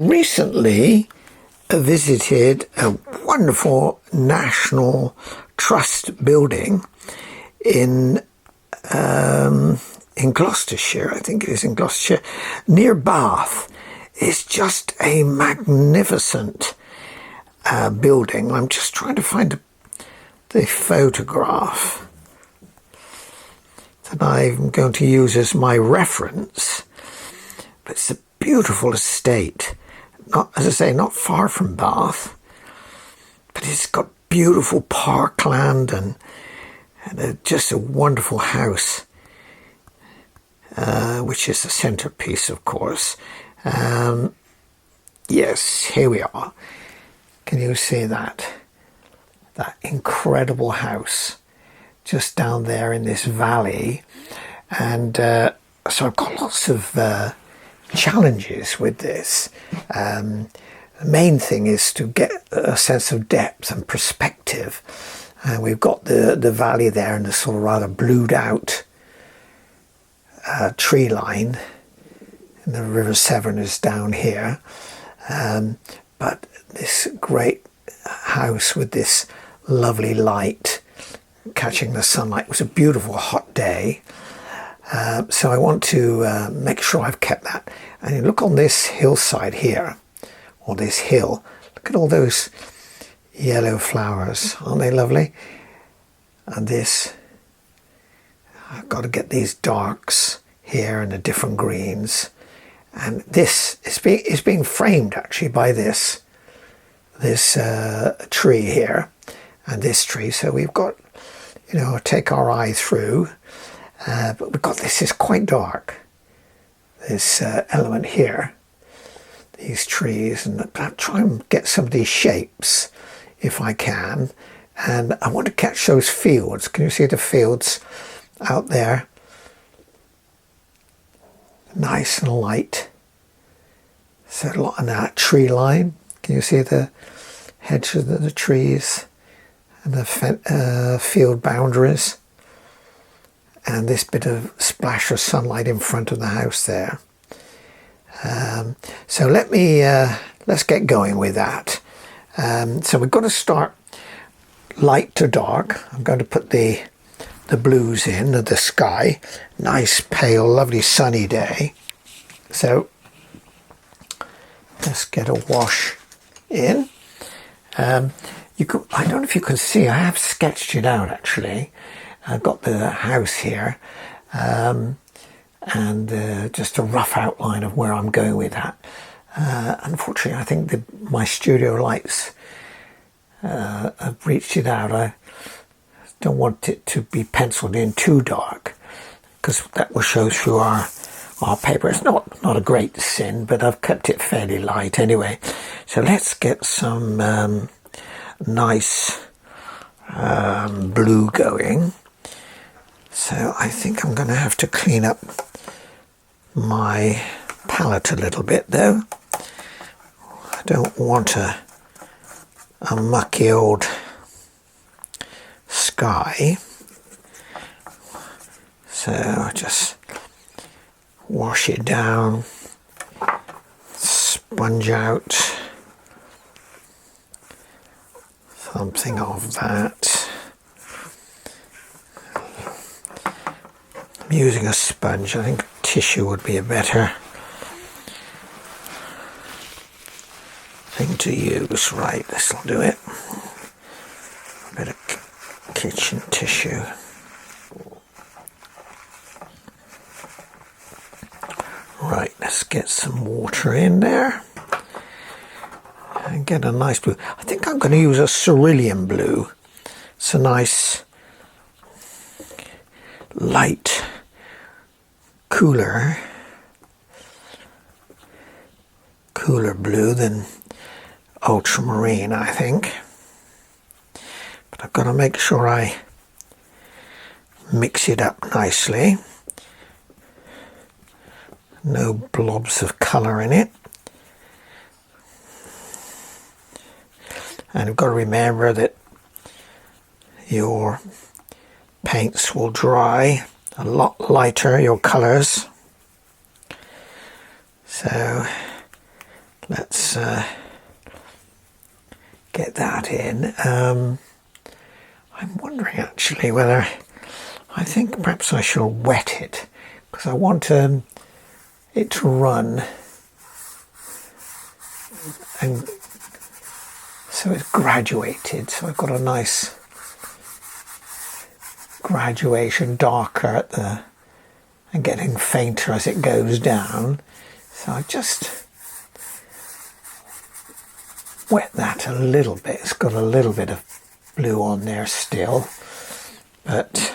Recently visited a wonderful National Trust building in Gloucestershire. I think it is in Gloucestershire, near Bath. It's just a magnificent building. I'm just trying to find the photograph that I'm going to use as my reference. But it's a beautiful estate. Not, as I say, not far from Bath, but it's got beautiful parkland and just a wonderful house, which is the centerpiece, of course. Yes, here we are. Can you see that? That incredible house just down there in this valley. And so I've got lots of challenges with this. The main thing is to get a sense of depth and perspective. We've got the valley there and the sort of rather blued out tree line, and the River Severn is down here. But this great house with this lovely light catching the sunlight. It was a beautiful hot day. So I want to make sure I've kept that. And you look on this hillside here, or this hill, look at all those yellow flowers. Aren't they lovely? And this, I've got to get these darks here and the different greens. And this is being framed actually by this tree here and this tree. So we've got, take our eye through. But we've got this is quite dark, this element here, these trees, and I'll try and get some of these shapes if I can. And I want to catch those fields. Can you see the fields out there? Nice and light. So a lot on that tree line. Can you see the hedges of the trees and the field boundaries? And this bit of splash of sunlight in front of the house there. So let's get going with that. So we've got to start light to dark. I'm going to put the blues in of the sky. Nice, pale, lovely sunny day. So let's get a wash in. I don't know if you can see, I have sketched it out actually. I've got the house here, and just a rough outline of where I'm going with that. Unfortunately, I think my studio lights have reached it out. I don't want it to be penciled in too dark, because that will show through our paper. It's not a great sin, but I've kept it fairly light anyway. So let's get some nice blue going. So I think I'm going to have to clean up my palette a little bit though. I don't want a mucky old sky. So I just wash it down, sponge out something of that. I'm using a sponge. I think tissue would be a better thing to use. Right, this will do it. A bit of kitchen tissue. Right, let's get some water in there and get a nice blue. I think I'm going to use a cerulean blue. It's a nice light, cooler blue than ultramarine, I think. But I've got to make sure I mix it up nicely. No blobs of colour in it. And you've got to remember that your paints will dry a lot lighter, your colours. So let's let's get that in. I'm wondering actually whether, I think perhaps I shall wet it, because I want it to run, and so it's graduated, so I've got a nice graduation, darker at the, and getting fainter as it goes down. So I just wet that a little bit. It's got a little bit of blue on there still, but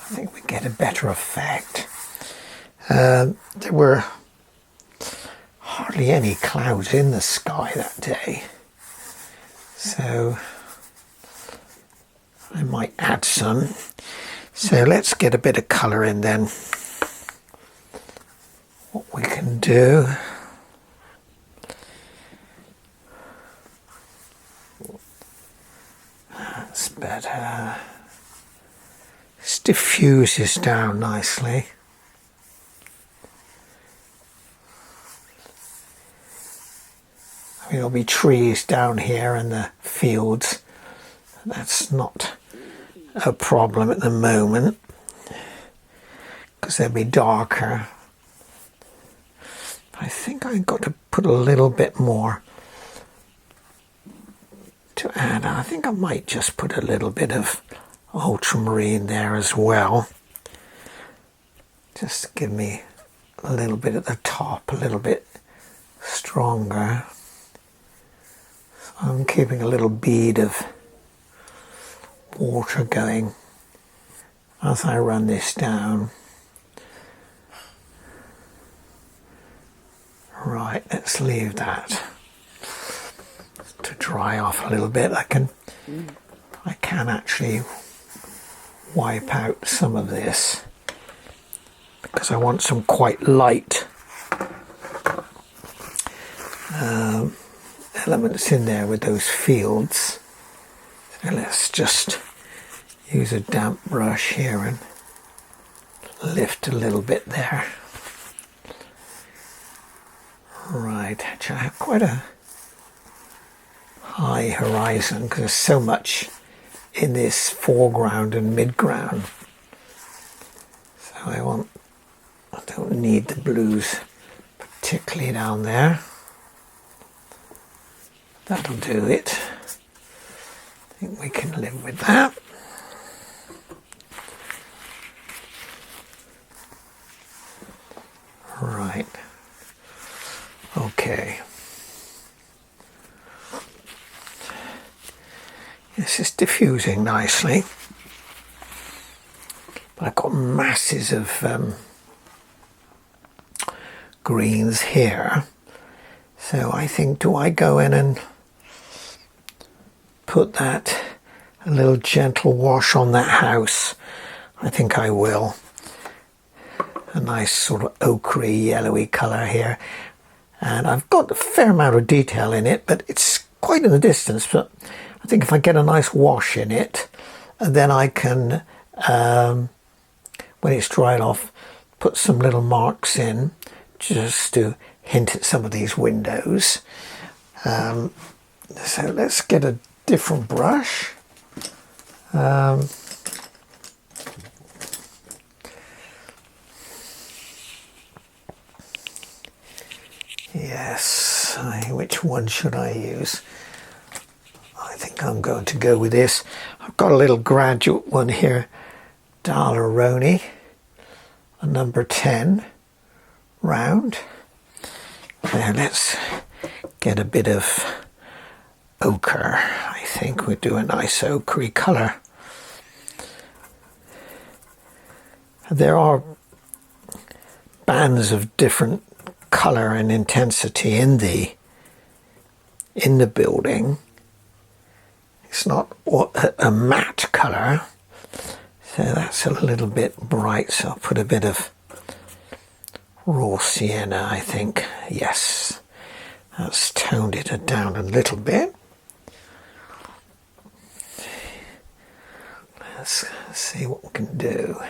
I think we get a better effect. There were hardly any clouds in the sky that day, so I might add some. So let's get a bit of colour in then. What we can do, that's better. This diffuses down nicely. I mean, there'll be trees down here in the fields. That's not a problem at the moment, because they'll be darker. I think I've got to put a little bit more to add. I think I might just put a little bit of ultramarine there as well, just to give me a little bit at the top, a little bit stronger. So I'm keeping a little bead of water going as I run this down. Right, let's leave that to dry off a little bit. I can actually wipe out some of this, because I want some quite light elements in there with those fields. So let's just use a damp brush here and lift a little bit there. Right, actually I have quite a high horizon because there's so much in this foreground and midground. So I don't need the blues particularly down there. That'll do it. I think we can live with that. Right. Okay. This is diffusing nicely. But I've got masses of greens here. So I think, do I go in and put that, a little gentle wash on that house? I think I will. A nice sort of ochre yellowy colour here. And I've got a fair amount of detail in it, but it's quite in the distance. But I think if I get a nice wash in it, then I can, when it's dried off, put some little marks in just to hint at some of these windows. So let's get a different brush. Yes, which one should I use? I think I'm going to go with this. I've got a little graduate one here, Dyrham, a number 10 round. Now let's get a bit of ochre. I think we'll do a nice ochre colour. There are bands of different colour and intensity in the building. It's not a matte colour, so that's a little bit bright, so I'll put a bit of raw sienna, I think. Yes, that's toned it down a little bit. Let's see what we can do.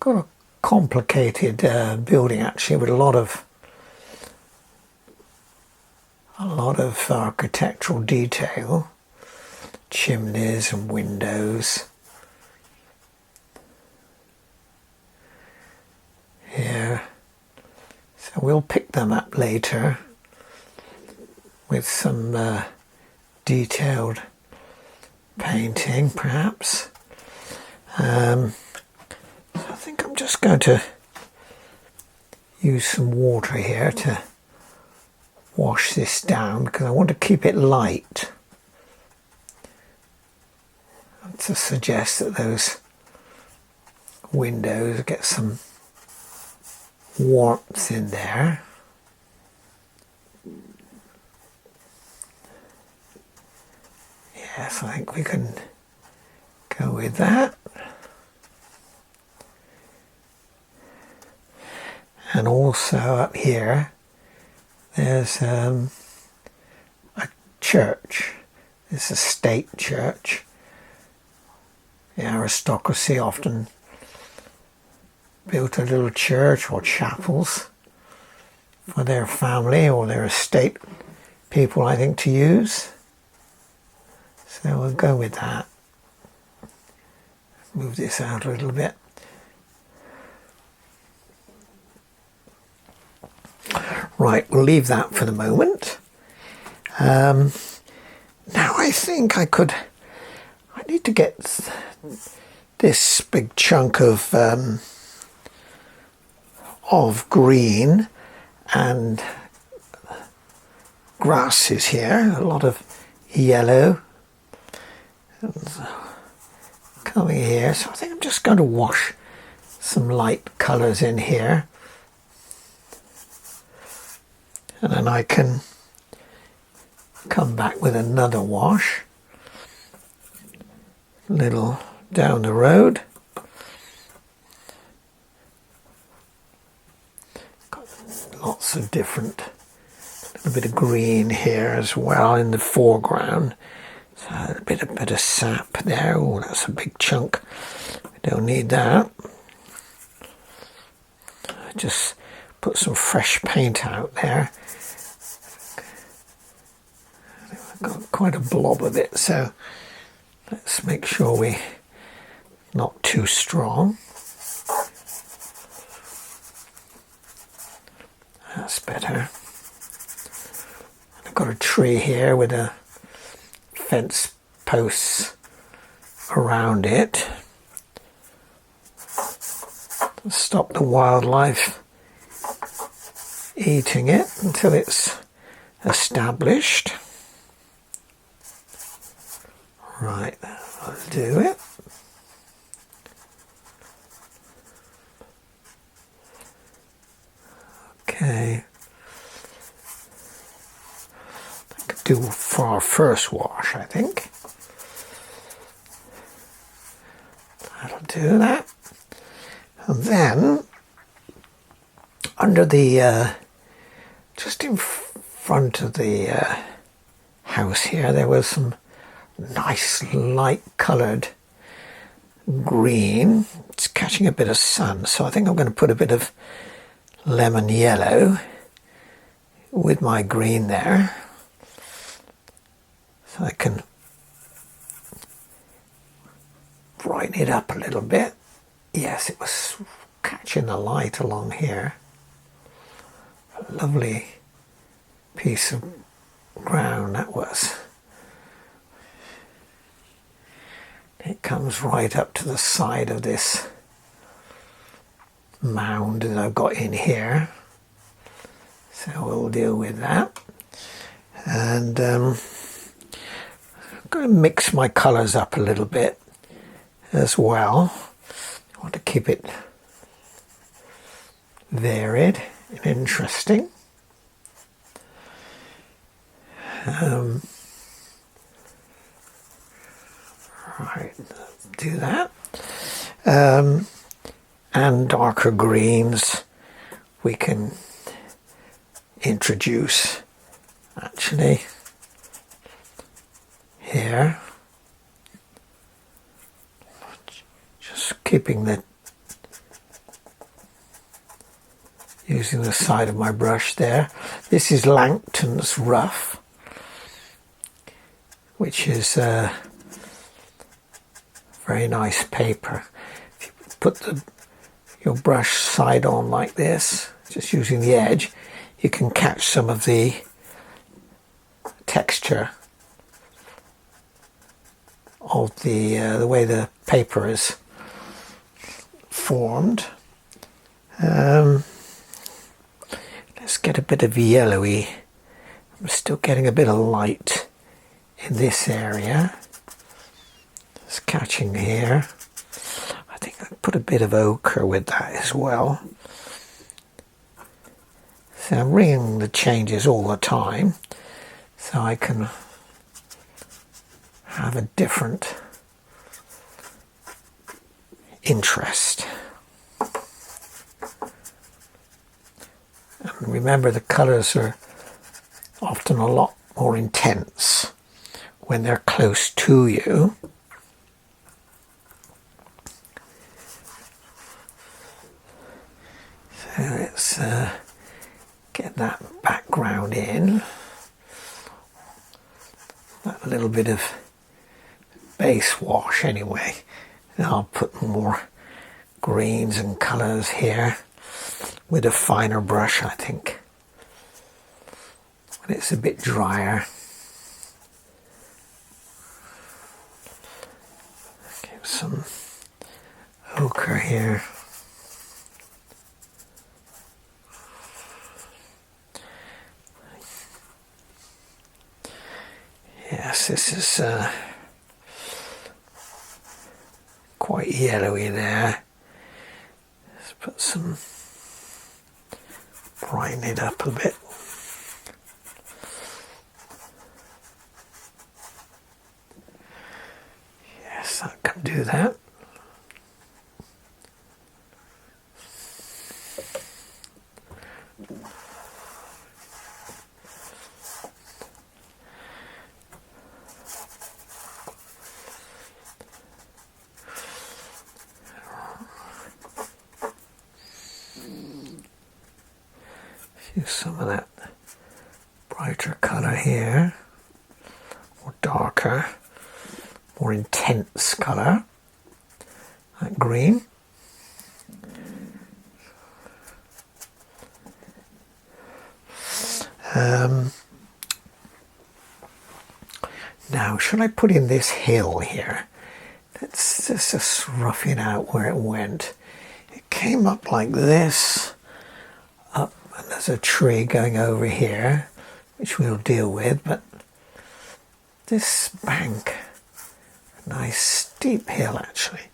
got a complicated building actually, with a lot of architectural detail, chimneys and windows here. So we'll pick them up later with some detailed painting, perhaps. So I think I'm just going to use some water here to wash this down, because I want to keep it light, and to suggest that those windows get some warmth in there. Yes, I think we can go with that. And also up here there's a church. It's a state church. The aristocracy often built a little church or chapels for their family or their estate people, I think, to use. So we'll go with that. Move this out a little bit. Right, we'll leave that for the moment. Now I think I need to get this big chunk of green and grasses here, a lot of yellow coming here. So I think I'm just going to wash some light colours in here. And then I can come back with another wash, a little down the road. Got lots of different, a little bit of green here as well in the foreground. So a bit of sap there. Oh, that's a big chunk. We don't need that. Just put some fresh paint out there. I've got quite a blob of it, so let's make sure we're not too strong. That's better. I've got a tree here with a fence posts around it to stop the wildlife eating it until it's established. Right, let's do it. Okay. I could do for our first wash, I think. That'll do that. And then, under the, just in front of the house here, there was some nice light coloured green. It's catching a bit of sun, so I think I'm going to put a bit of lemon yellow with my green there, so I can brighten it up a little bit. Yes, it was catching the light along here. A lovely piece of ground that was. It comes right up to the side of this mound that I've got in here. So we'll deal with that. And I'm going to mix my colours up a little bit as well. I want to keep it varied and interesting. Right, do that. And darker greens we can introduce actually here. Just keeping the using the side of my brush there. This is Langton's Rough, which is very nice paper. If you put your brush side on like this, just using the edge, you can catch some of the texture of the way the paper is formed. Let's get a bit of yellowy. I'm still getting a bit of light in this area. It's catching here. I think I'll put a bit of ochre with that as well. So I'm ringing the changes all the time so I can have a different interest. And remember, the colours are often a lot more intense when they're close to you. So let's get that background in. A little bit of base wash anyway. And I'll put more greens and colours here with a finer brush, I think, when it's a bit drier. Get some ochre here. Yes, this is quite yellowy there. Let's put some, brighten it up a bit. Yes, I can do that. Use some of that brighter colour here, or darker, more intense colour, like green. Now, should I put in this hill here? Let's just rough it out where it went. It came up like this, up, and there's a tree going over here, which we'll deal with, but this bank, a nice steep hill actually,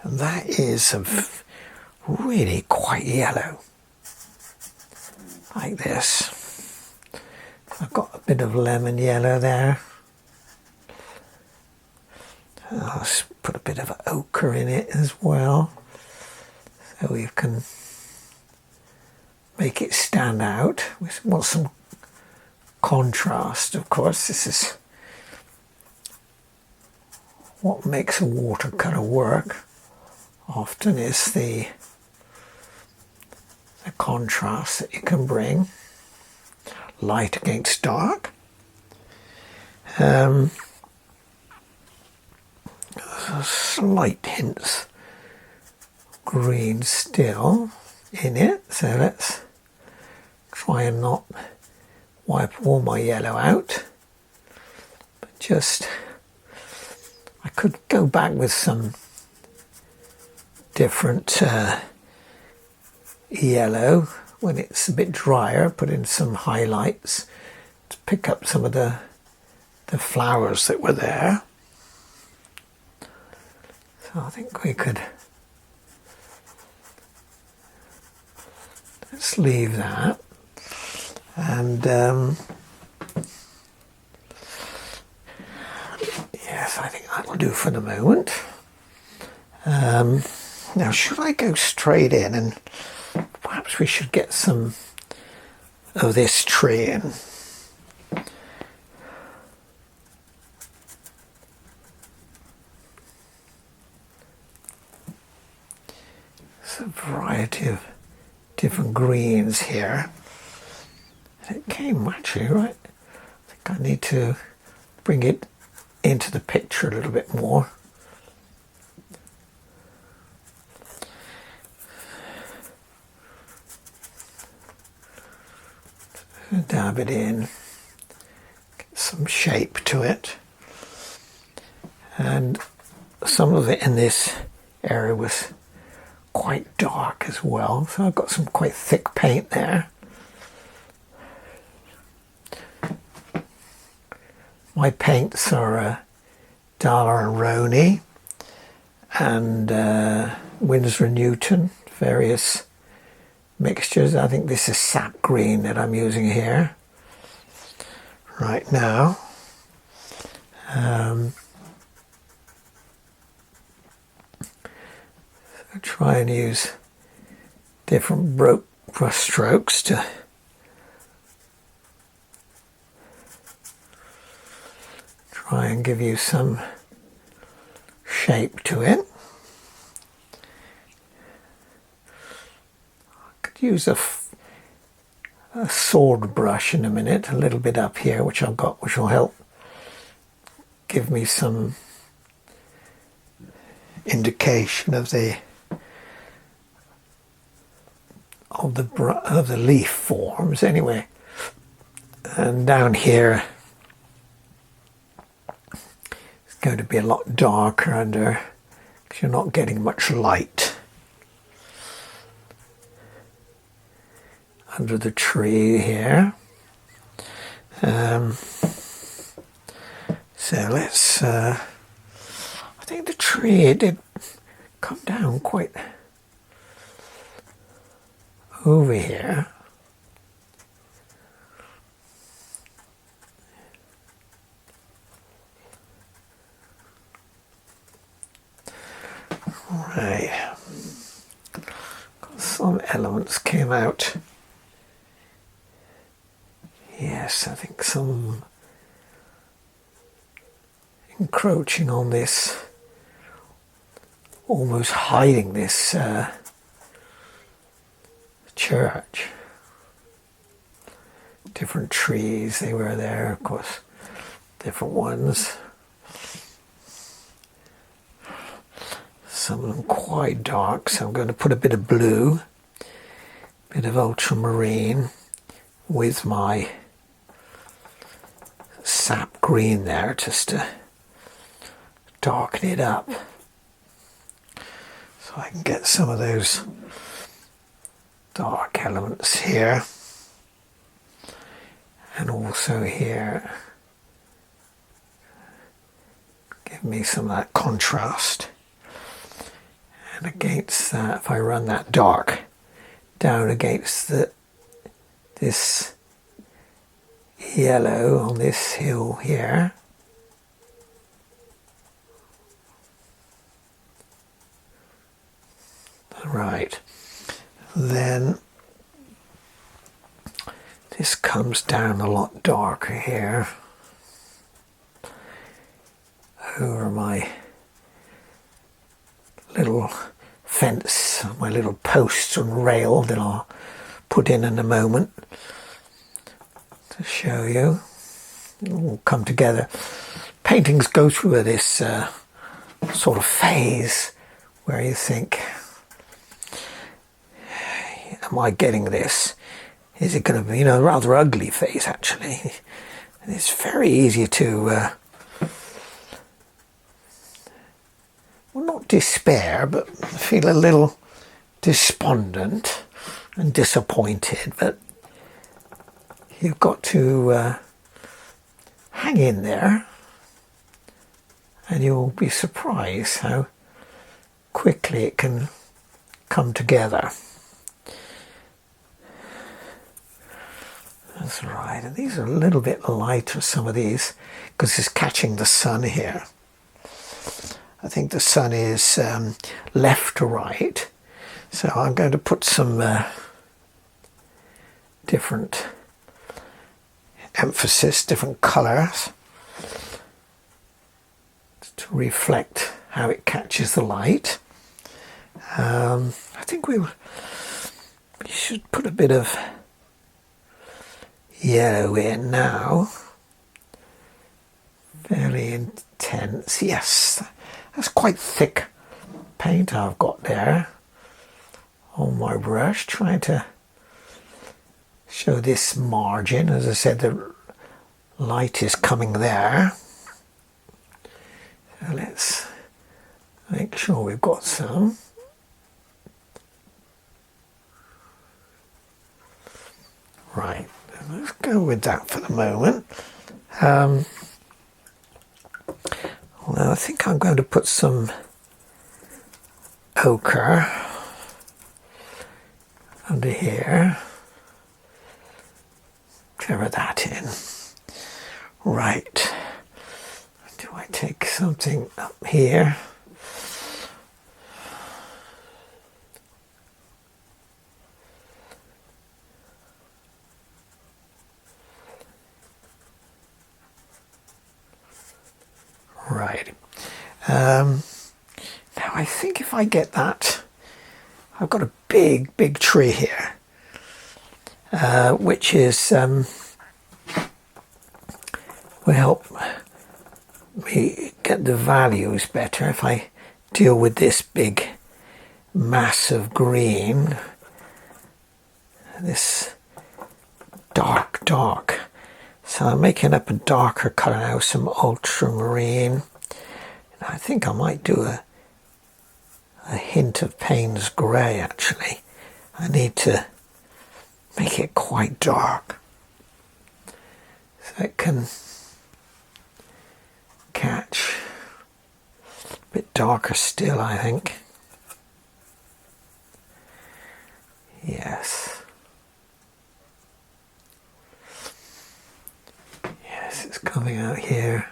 and that is really quite yellow, like this. I've got a bit of lemon yellow there. I'll put a bit of ochre in it as well, so we can make it stand out. We want some contrast, of course. This is what makes a watercolour work often, is the contrast that you can bring, light against dark. Slight hints green still in it, so let's try and not wipe all my yellow out, but just, I could go back with some different yellow when it's a bit drier, put in some highlights to pick up some of the flowers that were there. So I think we could, let's leave that, and yes, I think that'll do for the moment. Now, should I go straight in, and perhaps we should get some of this tree in. There's a variety of different greens here. And it came actually right. I think I need to bring it into the picture a little bit more. Dab it in, get some shape to it. And some of it in this area was quite dark as well, so I've got some quite thick paint there. My paints are Dyrham and Winsor & Newton, various mixtures. I think this is sap green that I'm using here right now. So try and use different brush strokes to try and give you some shape to it. Use a sword brush in a minute, a little bit up here, which I've got, which will help give me some indication of the leaf forms anyway. And down here it's going to be a lot darker under, because you're not getting much light under the tree here. So let's, I think the tree did come down quite over here. Right. Some elements came out. Yes, I think some encroaching on this, almost hiding this church. Different trees, they were there, of course, different ones. Some of them quite dark, so I'm going to put a bit of blue, a bit of ultramarine with my sap green there, just to darken it up, so I can get some of those dark elements here, and also here, give me some of that contrast. And against that, if I run that dark down against this yellow on this hill here, right, then this comes down a lot darker here over my little fence, my little posts and rail that I'll put in a moment to show you. It will come together. Paintings go through this sort of phase where you think, am I getting this? Is it going to be, a rather ugly phase actually? And it's very easy to, well, not despair, but feel a little despondent and disappointed, but you've got to hang in there, and you'll be surprised how quickly it can come together. That's right, and these are a little bit lighter, some of these, because it's catching the sun here. I think the sun is left to right, so I'm going to put some different emphasis, different colours to reflect how it catches the light. I think we'll You should put a bit of yellow in now. Fairly intense. Yes, that's quite thick paint I've got there on my brush, trying to show this margin. As I said, the light is coming there. So let's make sure we've got some. Right, let's go with that for the moment. Well, I think I'm going to put some ochre under here. Cover that in. Right. Do I take something up here? Right. Now I think if I get that, I've got a big tree here, which is will help me get the values better if I deal with this big mass of green, this dark. So I'm making up a darker colour now, some ultramarine. And I think I might do a hint of Payne's grey actually. I need to make it quite dark so it can catch. A bit darker still, I think. Yes. Yes, it's coming out here.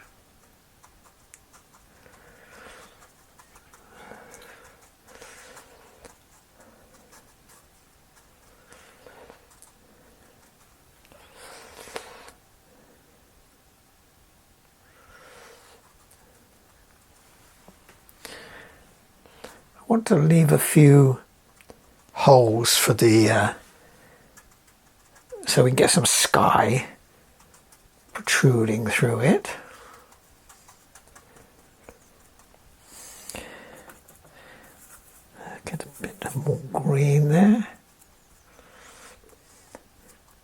I want to leave a few holes for the so we can get some sky protruding through it. Get a bit more green there,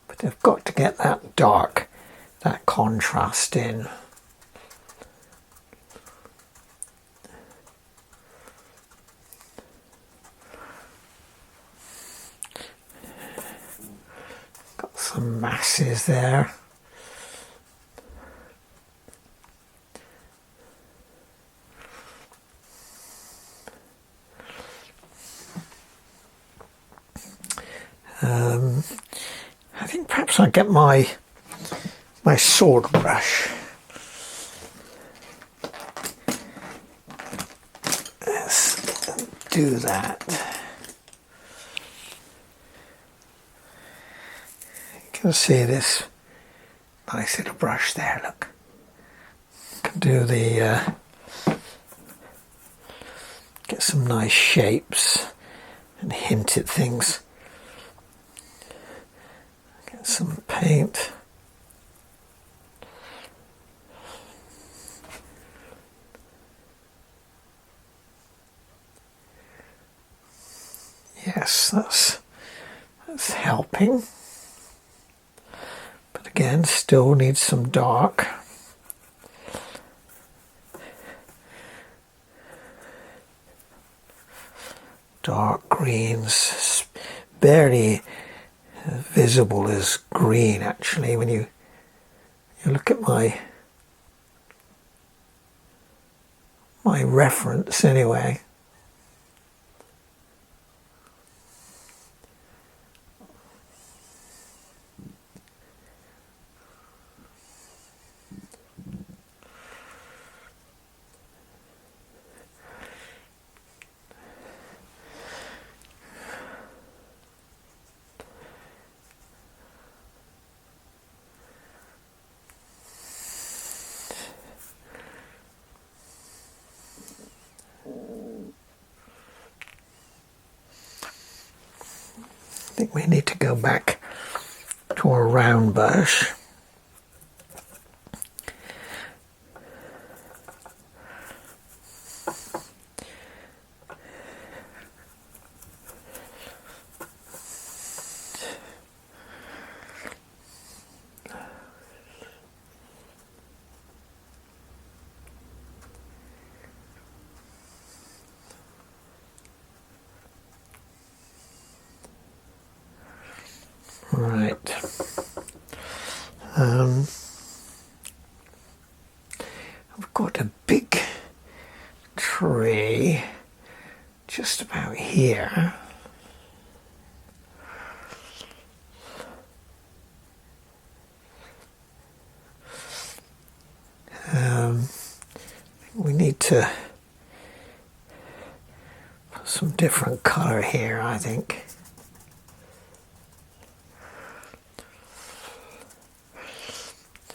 but I've got to get that dark, that contrast in. Got some masses there. I think perhaps I'll get my sword brush. Let's do that. You can see this nice little brush there, look. Can do the get some nice shapes and hint at things. Get some paint. Yes, that's helping. But again, still needs some dark. Dark greens, barely visible as green actually when you look at my reference anyway. think we need to go back to our round bush. Right. I've got a big tree just about here. We need to put some different colour here, I think.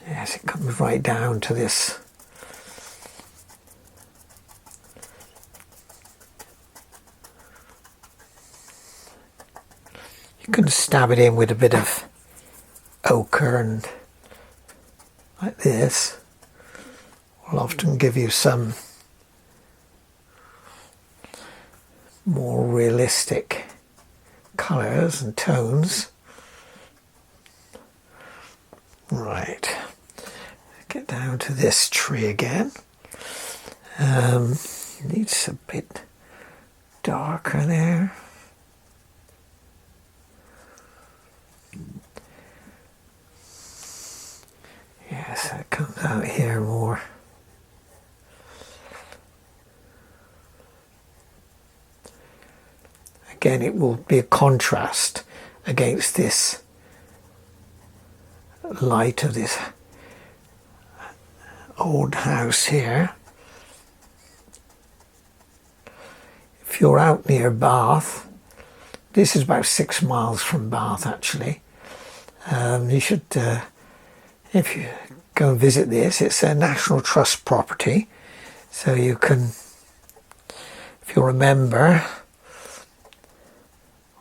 Yes, it comes right down to this. You can stab it in with a bit of ochre and like this. Will often give you some more realistic colours and tones. Right. Get down to this tree again. Needs a bit darker there. Yes, that comes out here more. Again, it will be a contrast against this light of this old house here. If you're out near Bath, this is about 6 miles from Bath actually. You should, if you go and visit this, it's a National Trust property, so you can, if you're a member,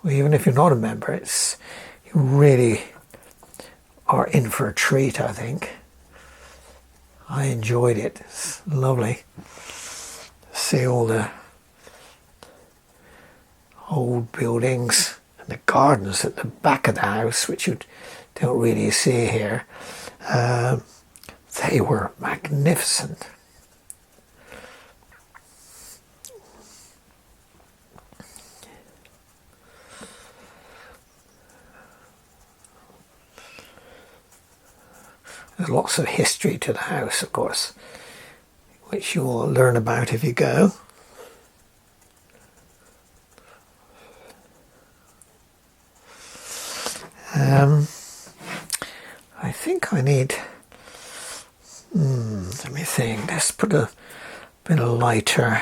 or even if you're not a member, it's, you really are in for a treat, I think. I enjoyed it. It's lovely. See all the old buildings and the gardens at the back of the house, which you don't really see here. They were magnificent. There's lots of history to the house, of course, which you'll learn about if you go. I think I need, let me think, let's put a bit of lighter.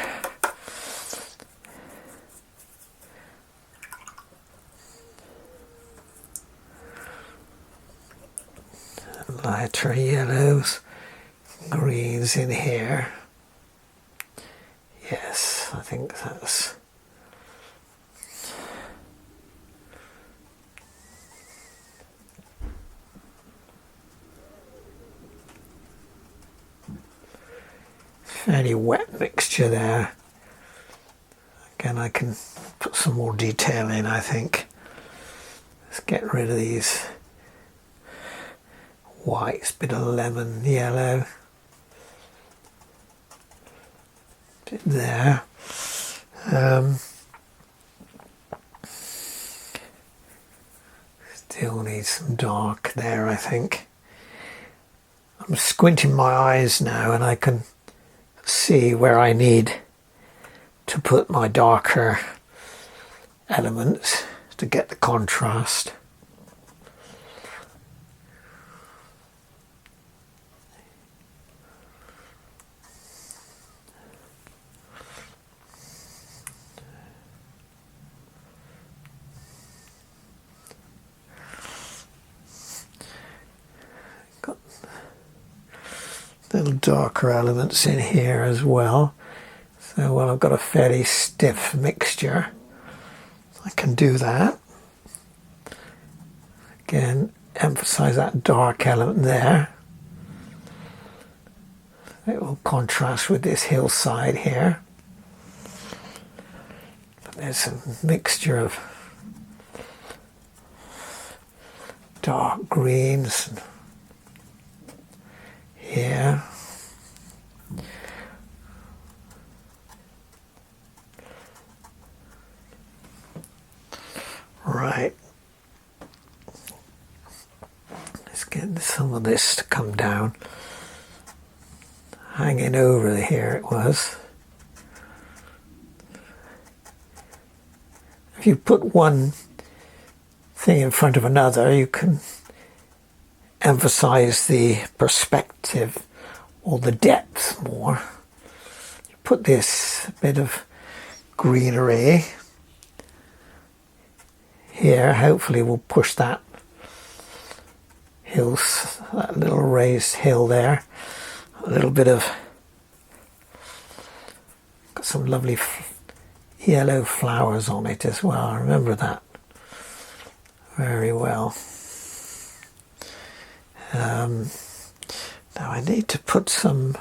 Lighter yellows, greens in here. Yes, I think that's fairly wet mixture there. Again, I can put some more detail in, I think. Let's get rid of these whites, bit of lemon yellow, bit there. Still need some dark there, I think. I'm squinting my eyes now and I can see where I need to put my darker elements to get the contrast. Got little darker elements in here as well. So when I've got a fairly stiff mixture, I can do that. Again, emphasize that dark element there. It will contrast with this hillside here. But there's a mixture of dark greens here. Right. Let's get some of this to come down. Hanging over here it was. If you put one thing in front of another, you can emphasize the perspective or the depth more. You put this bit of greenery here, hopefully we'll push that that little raised hill there. A little bit of, got some lovely yellow flowers on it as well. I remember that very well. Now I need to put some,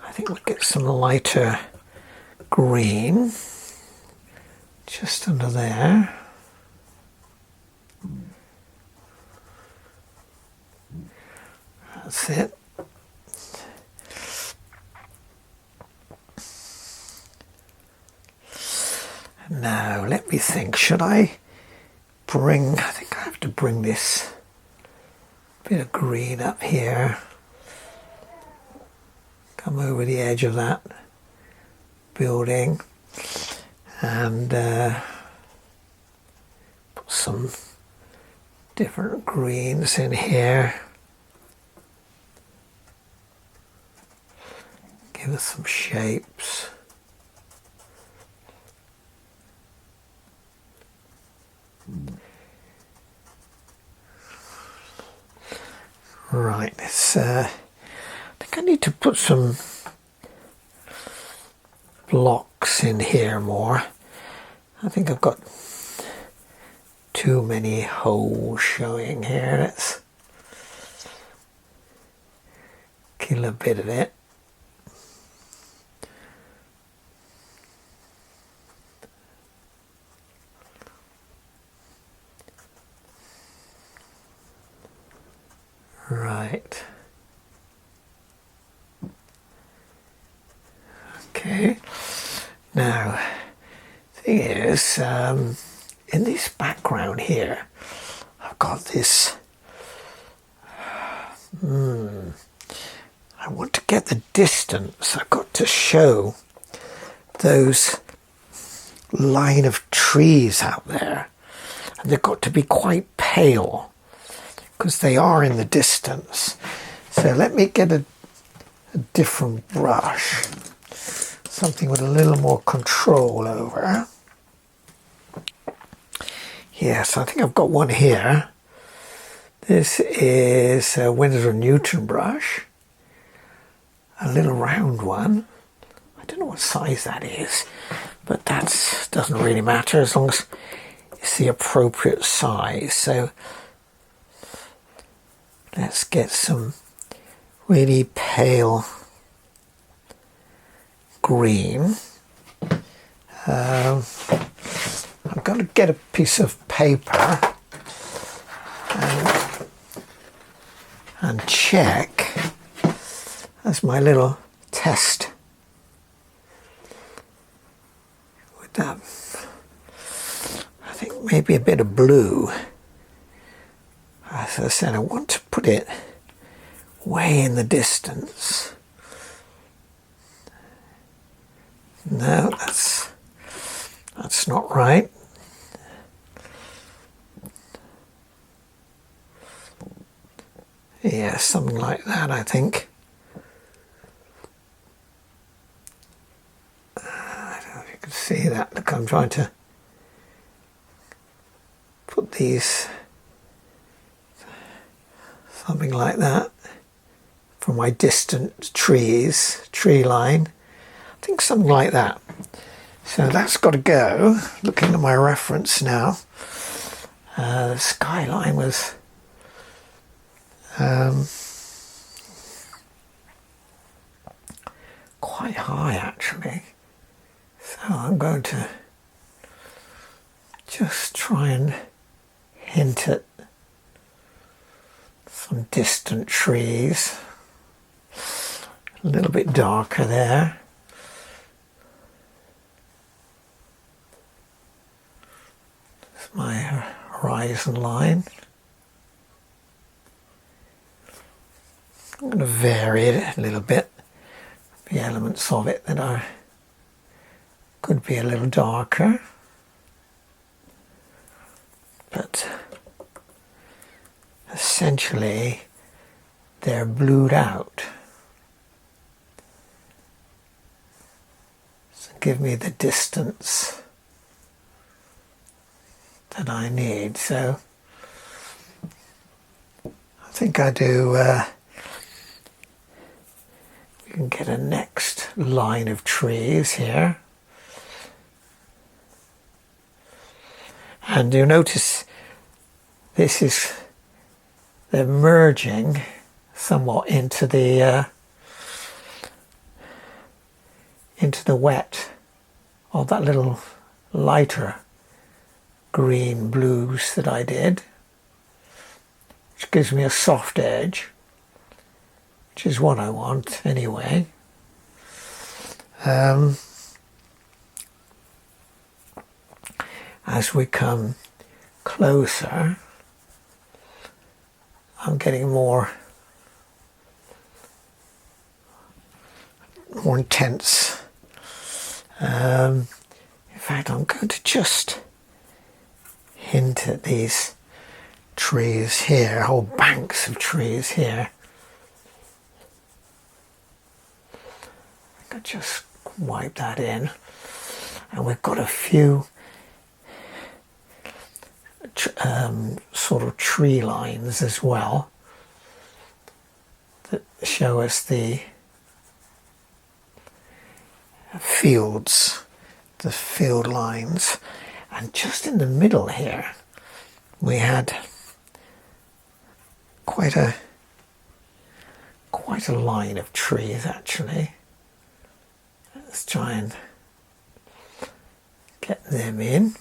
I think we'll get some lighter green just under there. That's it. Now let me think, should I think I have to bring this bit of green up here, come over the edge of that building and put some different greens in here. Give us some shapes. Right, let's, I think I need to put some blocks in here more. I think I've got too many holes showing here. Let's kill a bit of it. Right. Okay. Now, thing is, in this background here, I've got this. I want to get the distance. I've got to show those line of trees out there, and they've got to be quite pale, because they are in the distance. So let me get a different brush, something with a little more control over. Yes, I think I've got one here. This is a Winsor & Newton brush, a little round one. I don't know what size that is, but that doesn't really matter as long as it's the appropriate size. So let's get some really pale green. I'm going to get a piece of paper and check as my little test with that. I think maybe a bit of blue. As I said, I want to put it way in the distance. No, that's not right. Yeah, something like that, I think. I don't know if you can see that. Look, I'm trying to put these, something like that, for my distant tree line. I think something like that. So that's got to go. Looking at my reference now. The skyline was quite high actually, so I'm going to just try and hint at some distant trees, a little bit darker there. That's my horizon line. I'm going to vary it a little bit, the elements of it that are could be a little darker, but essentially they're blued out. So give me the distance that I need. So I think I do, we can get a next line of trees here. And you notice this is, they're merging somewhat into the wet of that little lighter green blues that I did, which gives me a soft edge, which is what I want anyway. As we come closer, I'm getting more intense. In fact, I'm going to just hint at these trees here, whole banks of trees here. I think I just wipe that in, and we've got a few sort of tree lines as well that show us the fields, the field lines. And just in the middle here we had quite a line of trees actually. Let's try and get them in.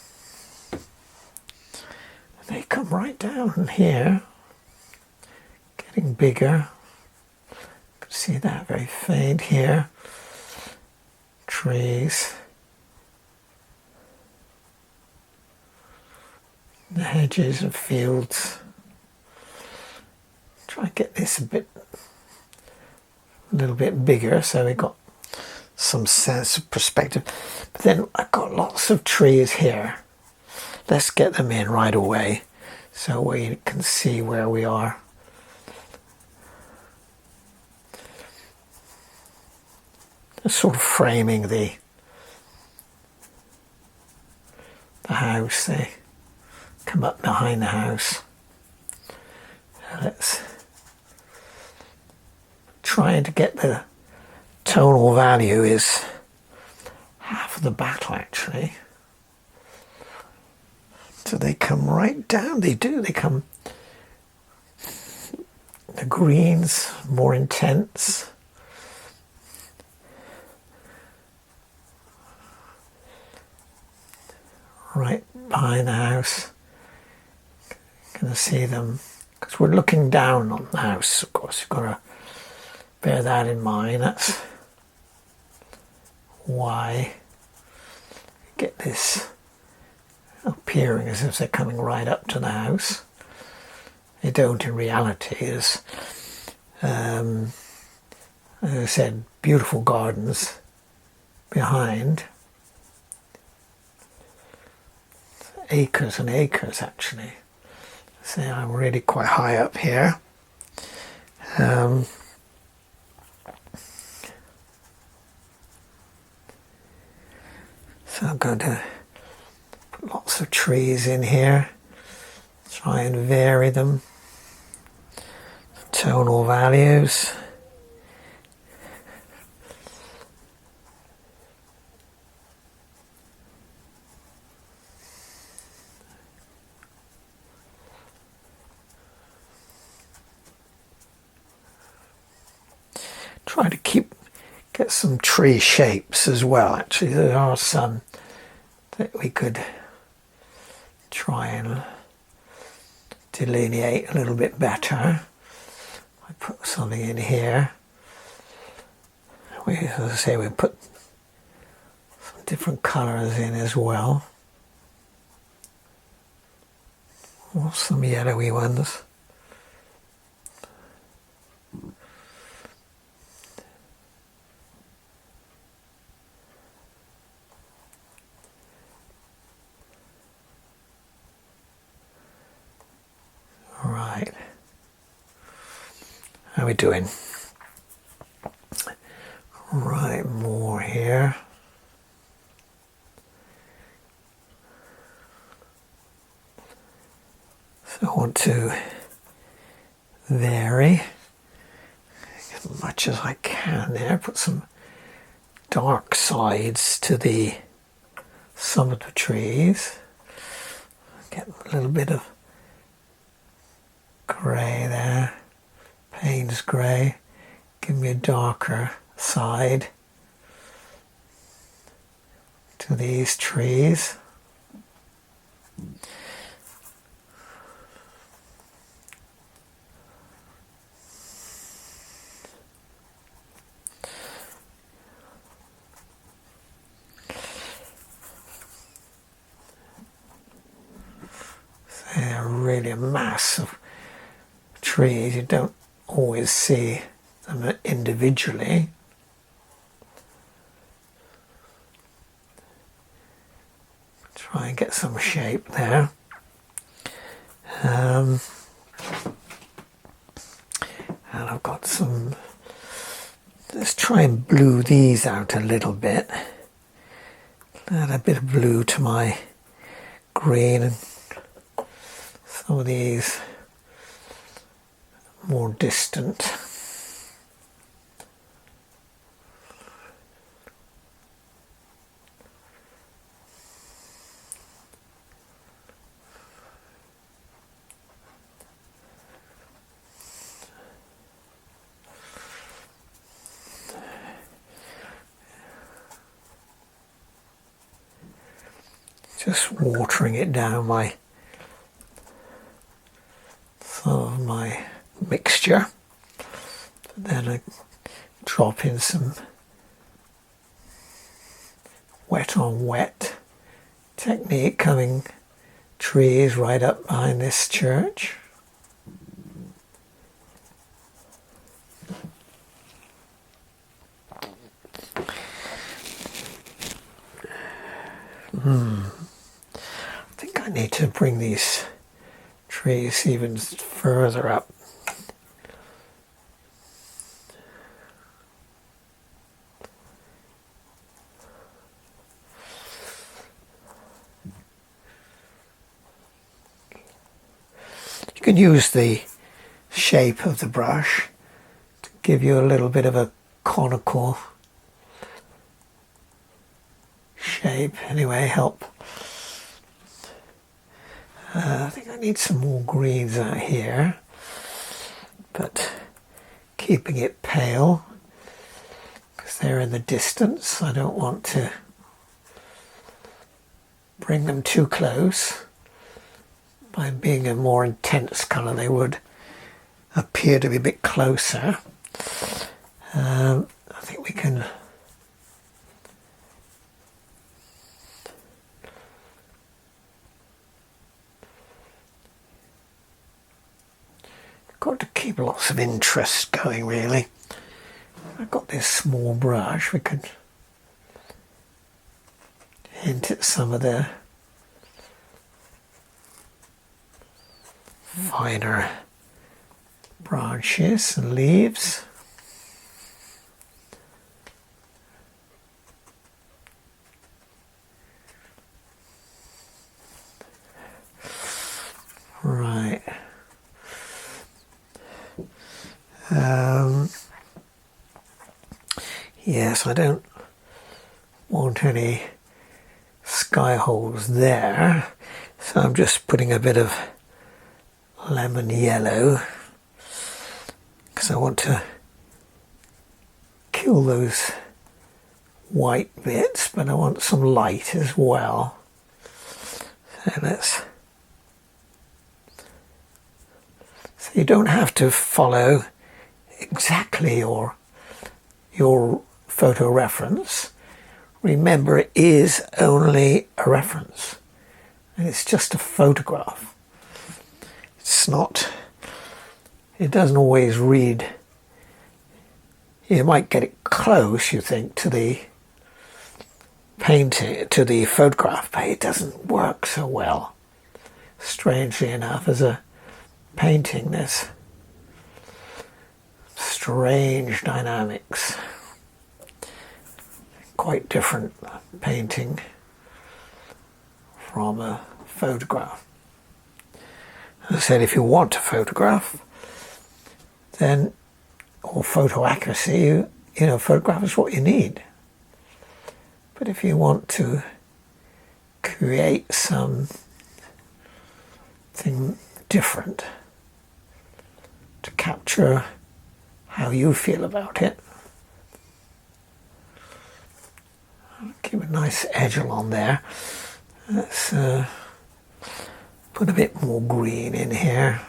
They come right down here, getting bigger. You can see that very faint here. Trees. The hedges of fields. Try and get this a little bit bigger so we got some sense of perspective. But then I've got lots of trees here. Let's get them in right away so we can see where we are. Just sort of framing the house. They come up behind the house. Let's try to get the tonal value is half of the battle actually. So they come right down, they do, they come, the greens more intense. Right behind the house. Going to see them, because we're looking down on the house, of course, you've got to bear that in mind. That's why you get this appearing as if they're coming right up to the house. They don't in reality. As I said, beautiful gardens behind. Acres and acres actually. So I'm really quite high up here. So I'm going to put lots of trees in here, try and vary them, tonal values. try to get some tree shapes as well. Actually, there are some that we could try and delineate a little bit better. I put something in here. As I say, we put some different colours in as well. Or some yellowy ones. Right. How are we doing? Right, more here. So I want to vary as much as I can there. Put some dark sides to some of the trees. Get a little bit of grey there, Payne's grey. Give me a darker side to these trees. They're really a mass of trees. You don't always see them individually. Try and get some shape there. And I've got some, let's try and blue these out a little bit. Add a bit of blue to my green, and some of these more distant. Just watering it down some of my mixture. Then I drop in some wet on wet technique, coming trees right up behind this church. I think I need to bring these trees even further up. You can use the shape of the brush to give you a little bit of a conical shape. Anyway, help. I think I need some more greens out here, but keeping it pale because they're in the distance. I don't want to bring them too close. By being a more intense colour, they would appear to be a bit closer. I think we can got to keep lots of interest going, really. I've got this small brush. We could hint at some of the finer branches and leaves. Right. Yes, I don't want any sky holes there, so I'm just putting a bit of lemon yellow because I want to kill those white bits, but I want some light as well. So you don't have to follow exactly your photo reference. Remember, it is only a reference, and it's just a photograph. It's not, it doesn't always read. You might get it close, you think, to the painting, to the photograph, but it doesn't work so well. Strangely enough, as a painting, there's strange dynamics. Quite different painting from a photograph. As I said, if you want to photograph, then, or photo accuracy, you know, photograph is what you need. But if you want to create something different to capture how you feel about it, give a nice edge along there. Let's put a bit more green in here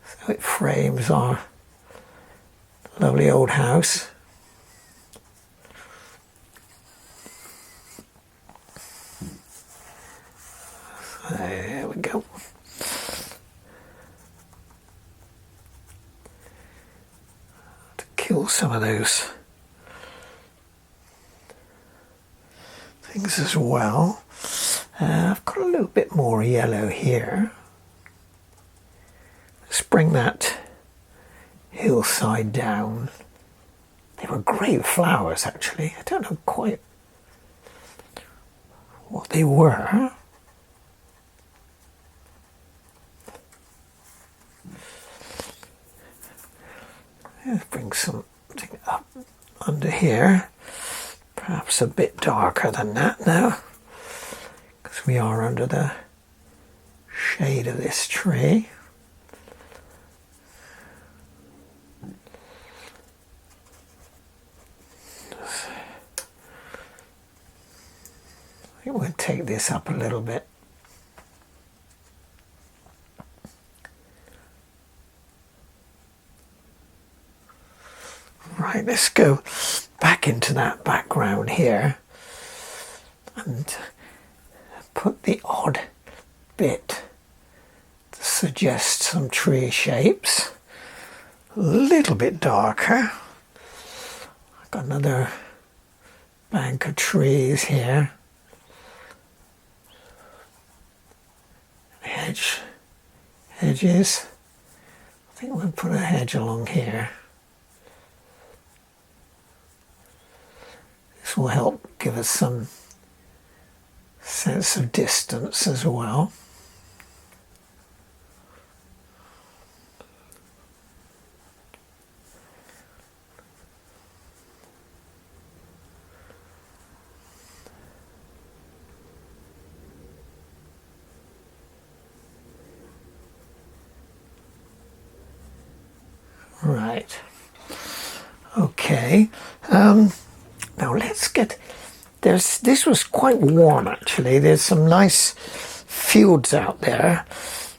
so it frames our lovely old house. There we go. To kill some of those things as well. I've got a little bit more yellow here. Let's bring that hillside down. They were great flowers, actually. I don't know quite what they were. Let's bring something up under here. Perhaps a bit darker than that now, because we are under the shade of this tree. I think we'll take this up a little bit. Right, let's go back into that background here and put the odd bit to suggest some tree shapes. A little bit darker. I've got another bank of trees here. Hedges. I think we'll put a hedge along here. This will help give us some sense of distance as well. Right. Okay. Now let's get, this was quite warm actually. There's some nice fields out there.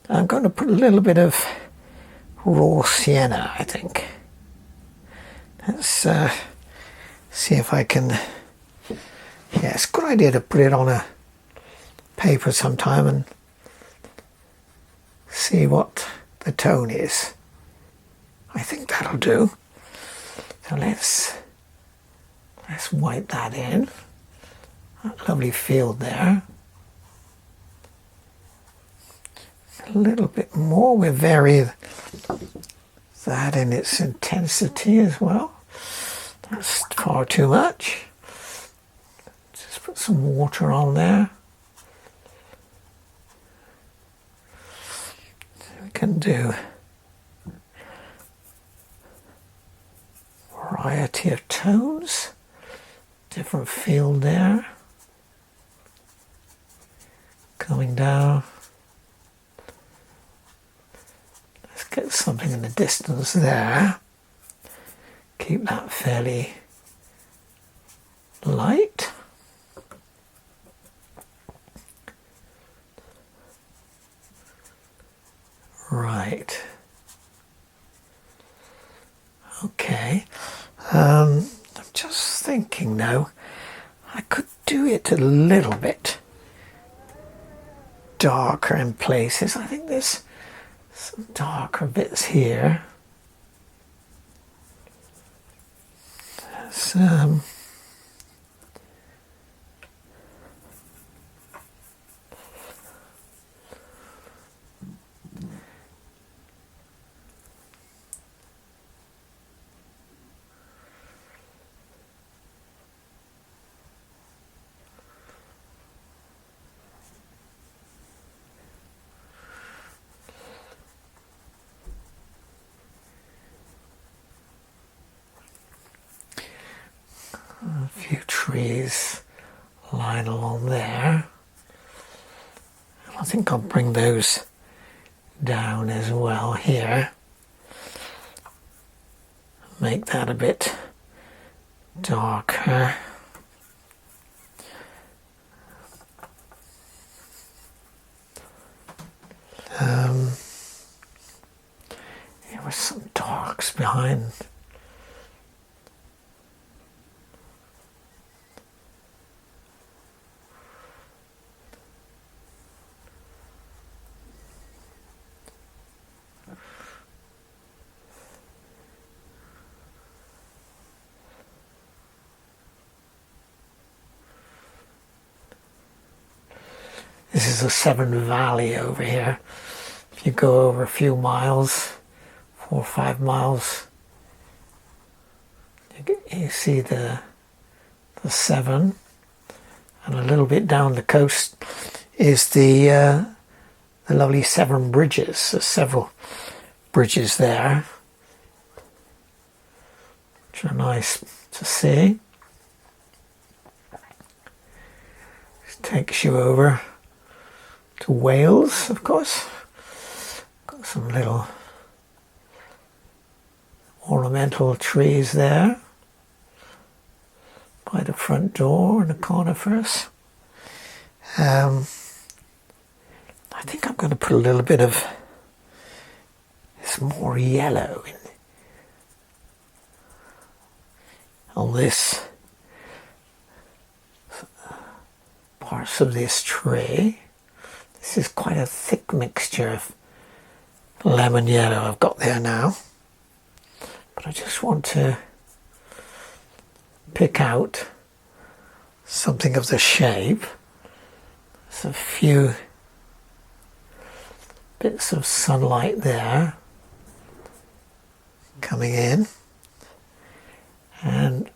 I'm going to put a little bit of raw sienna, I think. Let's see if I can, yeah, it's a good idea to put it on a paper sometime and see what the tone is. I think that'll do. So let's wipe that in. That lovely field there. A little bit more. We'll vary that in its intensity as well. That's far too much. Just put some water on there. So we can do a variety of tones. Different field there. Coming down. Let's get something in the distance there. keep that fairly light. Right. Okay. I'm just thinking now, I could do it a little bit darker in places. I think there's some darker bits here. There's, a few trees lying along there. I think I'll bring those down as well here. Make that a bit darker. There was some darks behind. This is a Severn Valley over here. If you go over a few miles, 4 or 5 miles, you see the Severn, and a little bit down the coast is the lovely Severn bridges. There's several bridges there, which are nice to see. It takes you over to Wales, of course. Got some little ornamental trees there by the front door in the corner for us. I think I'm going to put a little bit of this more yellow in on this parts of this tree. This is quite a thick mixture of lemon yellow I've got there now, but I just want to pick out something of the shape. There's a few bits of sunlight there coming in, and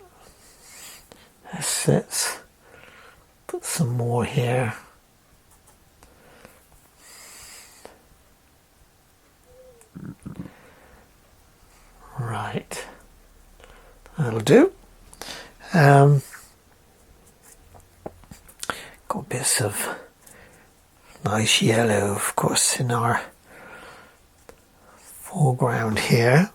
let's put some more here. Right, that'll do. Got bits of nice yellow, of course, in our foreground here.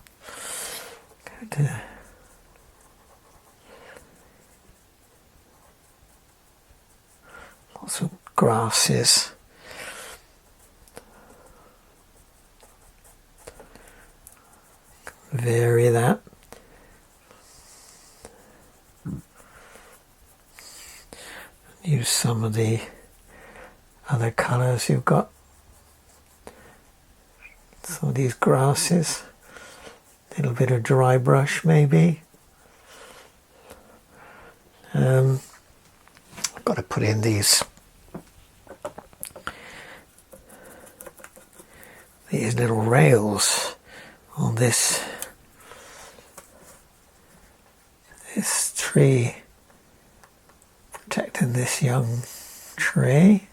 Lots of grasses. Vary that. Use some of the other colours you've got. Some of these grasses. A little bit of dry brush maybe. I've got to put in these little rails on this tree, protecting this young tree.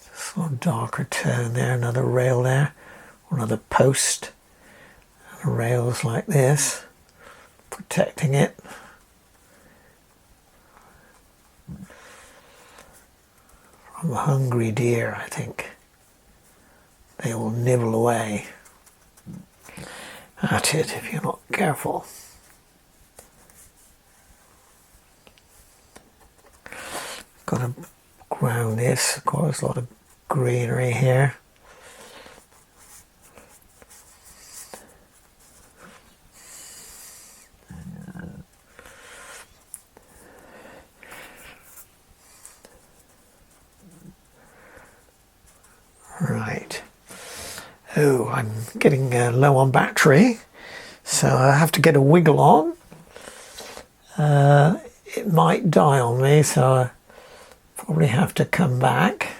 Just a darker tone there, another rail there, another post, and rails like this, protecting it. From a hungry deer, I think. They will nibble away. at it if you're not careful. Got to ground this, of course, a lot of greenery here. Right. Oh, I'm getting low on battery, so I have to get a wiggle on. It might die on me, so I probably have to come back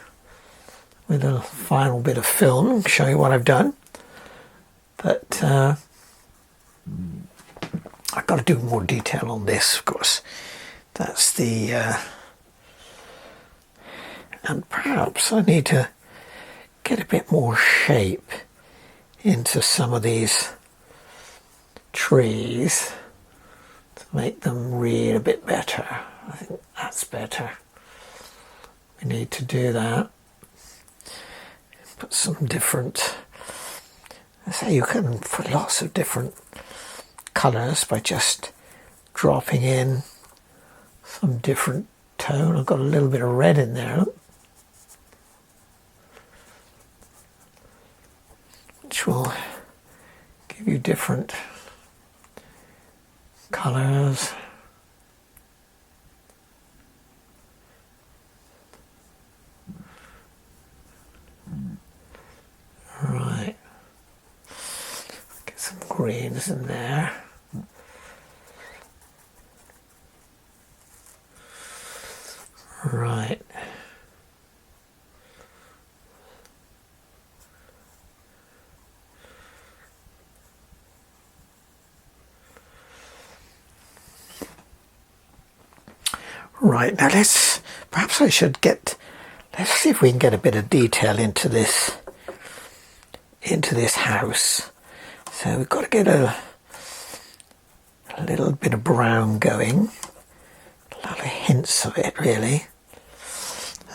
with a final bit of film and show you what I've done. But I've got to do more detail on this, of course. That's the... and perhaps I need to get a bit more shape into some of these trees to make them read a bit better. I think that's better. We need to do that. Put some different... I say you can put lots of different colours by just dropping in some different tone. I've got a little bit of red in there, which will give you different colours. Right. Get some greens in there. Right. Right, now perhaps I should let's see if we can get a bit of detail into this house. So we've got to get a little bit of brown going, a lot of hints of it really,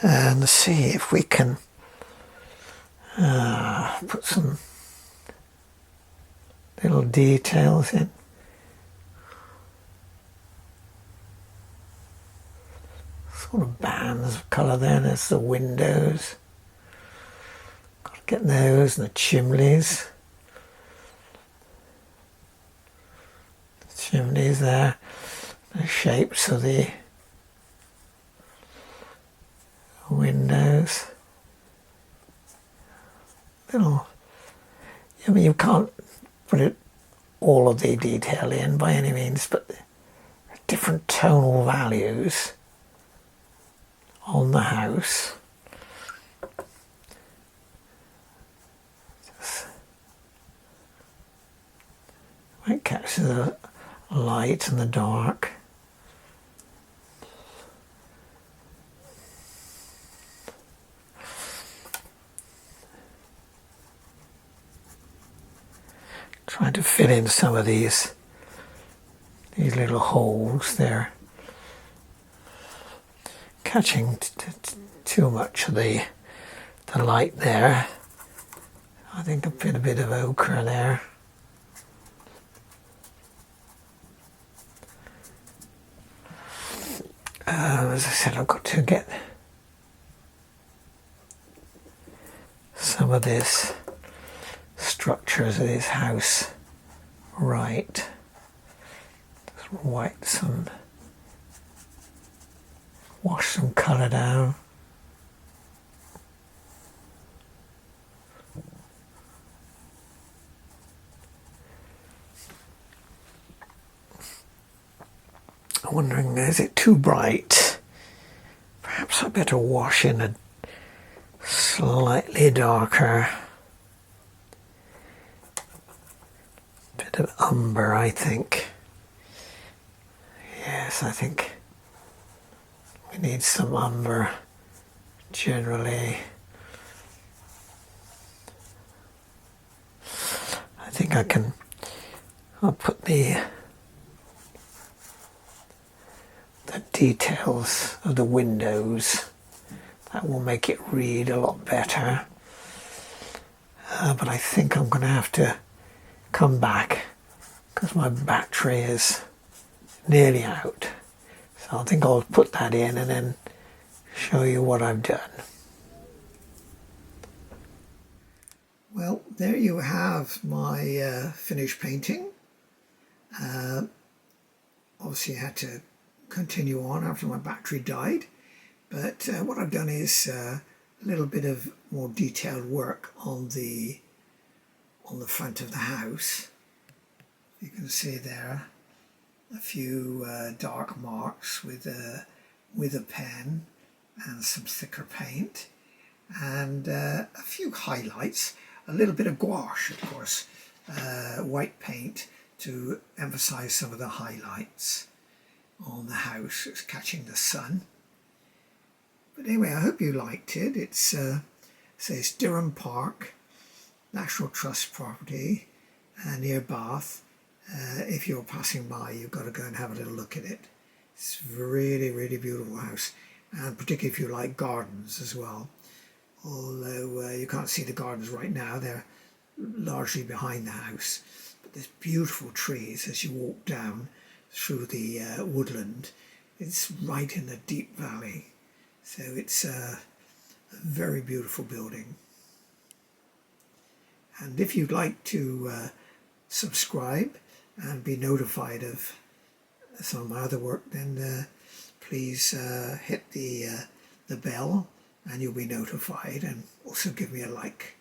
and see if we can put some little details in. Sort of bands of colour there. There's the windows. Got to get those, and the chimneys. The chimneys there. The shapes of the windows. Little. I mean, you can't put all of the detail in by any means, but different tonal values on the house. It catches the light and the dark. Trying to fill in some of these little holes there. Catching too much of the light there. I think I put a bit of ochre there. As I said, I've got to get some of this structures of this house right. Just wipe some, wash some colour down. I'm wondering, is it too bright? Perhaps I better wash in a slightly darker bit of umber, I think. Yes, I think we need some umber generally. I think I'll put the details of the windows. That will make it read a lot better. But I think I'm going to have to come back because my battery is nearly out. So I think I'll put that in and then show you what I've done. Well, there you have my finished painting. Obviously I had to continue on after my battery died, but what I've done is a little bit of more detailed work on the front of the house. You can see there a few dark marks with a pen and some thicker paint, and a few highlights, a little bit of gouache, of course, white paint to emphasize some of the highlights on the house. It's catching the sun. But anyway, I hope you liked it. It says Dyrham Park, National Trust property, near Bath. If you're passing by, you've got to go and have a little look at it. It's a really, really beautiful house, and particularly if you like gardens as well. Although you can't see the gardens right now, they're largely behind the house. But there's beautiful trees as you walk down through the woodland. It's right in a deep valley, so it's a very beautiful building. And if you'd like to subscribe and be notified of some of my other work, then please hit the bell and you'll be notified, and also give me a like,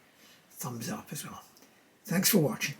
thumbs up as well. Thanks for watching.